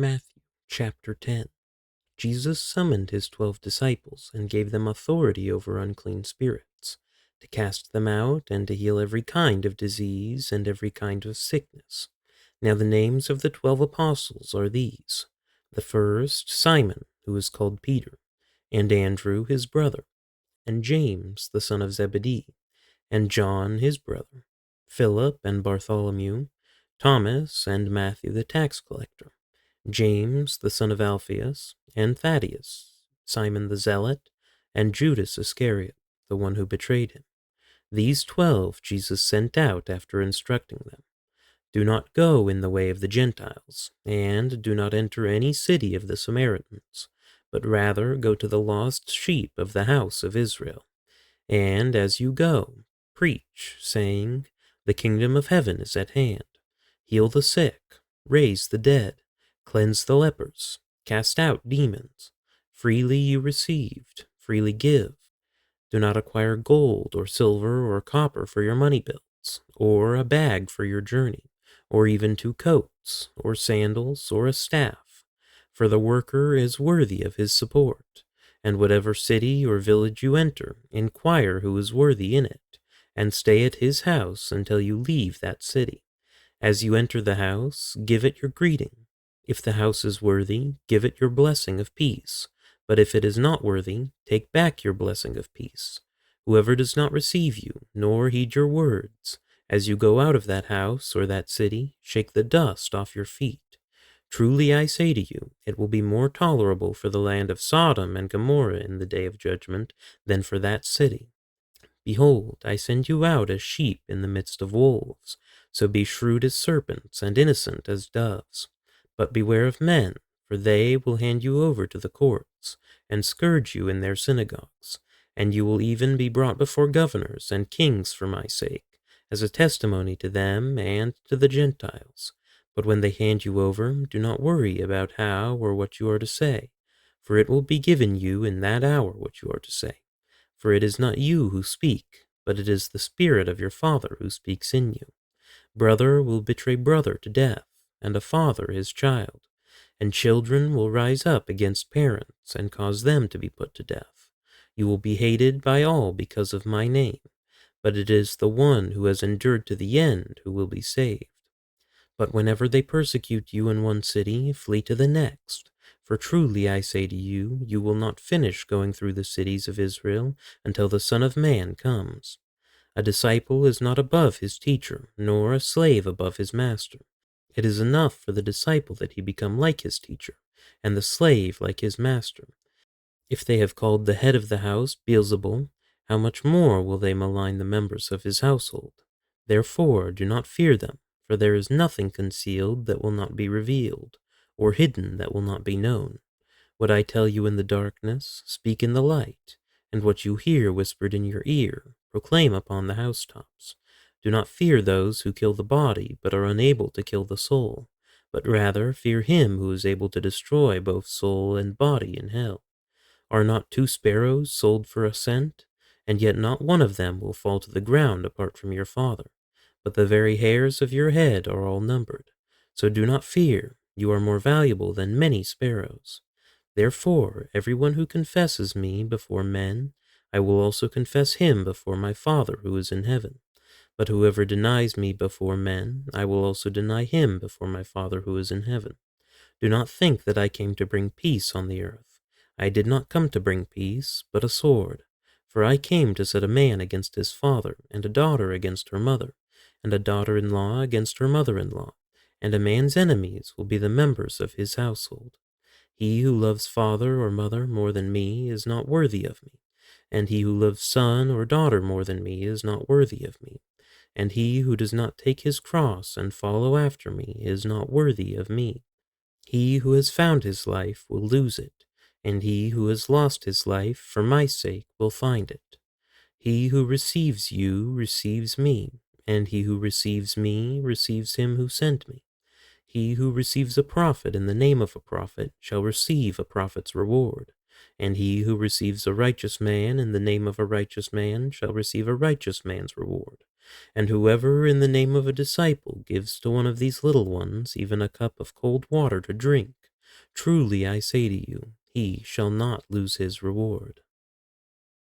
Matthew chapter 10. Jesus summoned his 12 disciples and gave them authority over unclean spirits, to cast them out and to heal every kind of disease and every kind of sickness. Now the names of the 12 apostles are these: the first, Simon, who is called Peter, and Andrew his brother, and James the son of Zebedee, and John his brother, Philip and Bartholomew, Thomas and Matthew the tax collector, James the son of Alphaeus, and Thaddeus, Simon the Zealot, and Judas Iscariot, the one who betrayed him. These 12 Jesus sent out after instructing them: Do not go in the way of the Gentiles, and do not enter any city of the Samaritans, but rather go to the lost sheep of the house of Israel. And as you go, preach, saying, The kingdom of heaven is at hand. Heal the sick, raise the dead, cleanse the lepers, cast out demons. Freely you received, freely give. Do not acquire gold or silver or copper for your money bills, or a bag for your journey, or even 2 coats, or sandals, or a staff. For the worker is worthy of his support. And whatever city or village you enter, inquire who is worthy in it, and stay at his house until you leave that city. As you enter the house, give it your greeting. If the house is worthy, give it your blessing of peace. But if it is not worthy, take back your blessing of peace. Whoever does not receive you, nor heed your words, as you go out of that house or that city, shake the dust off your feet. Truly I say to you, it will be more tolerable for the land of Sodom and Gomorrah in the day of judgment than for that city. Behold, I send you out as sheep in the midst of wolves. So be shrewd as serpents and innocent as doves. But beware of men, for they will hand you over to the courts, and scourge you in their synagogues. And you will even be brought before governors and kings for my sake, as a testimony to them and to the Gentiles. But when they hand you over, do not worry about how or what you are to say, for it will be given you in that hour what you are to say. For it is not you who speak, but it is the Spirit of your Father who speaks in you. Brother will betray brother to death, and a father his child. And children will rise up against parents and cause them to be put to death. You will be hated by all because of my name, but it is the one who has endured to the end who will be saved. But whenever they persecute you in one city, flee to the next. For truly I say to you, you will not finish going through the cities of Israel until the Son of Man comes. A disciple is not above his teacher, nor a slave above his master. It is enough for the disciple that he become like his teacher, and the slave like his master. If they have called the head of the house Beelzebul, how much more will they malign the members of his household? Therefore do not fear them. For there is nothing concealed that will not be revealed, or hidden that will not be known. What I tell you in the darkness, speak in the light, and what you hear whispered in your ear, proclaim upon the housetops. Do not fear those who kill the body, but are unable to kill the soul, but rather fear him who is able to destroy both soul and body in hell. Are not 2 sparrows sold for a cent? And yet not one of them will fall to the ground apart from your Father. But the very hairs of your head are all numbered. So do not fear, you are more valuable than many sparrows. Therefore, everyone who confesses me before men, I will also confess him before my Father who is in heaven. But whoever denies me before men, I will also deny him before my Father who is in heaven. Do not think that I came to bring peace on the earth. I did not come to bring peace, but a sword. For I came to set a man against his father, and a daughter against her mother, and a daughter-in-law against her mother-in-law, and a man's enemies will be the members of his household. He who loves father or mother more than me is not worthy of me, and he who loves son or daughter more than me is not worthy of me, and he who does not take his cross and follow after me is not worthy of me. He who has found his life will lose it, and he who has lost his life for my sake will find it. He who receives you receives me, and he who receives me receives him who sent me. He who receives a prophet in the name of a prophet shall receive a prophet's reward, and he who receives a righteous man in the name of a righteous man shall receive a righteous man's reward. And whoever in the name of a disciple gives to one of these little ones even a cup of cold water to drink Truly I say to you, he shall not lose his reward.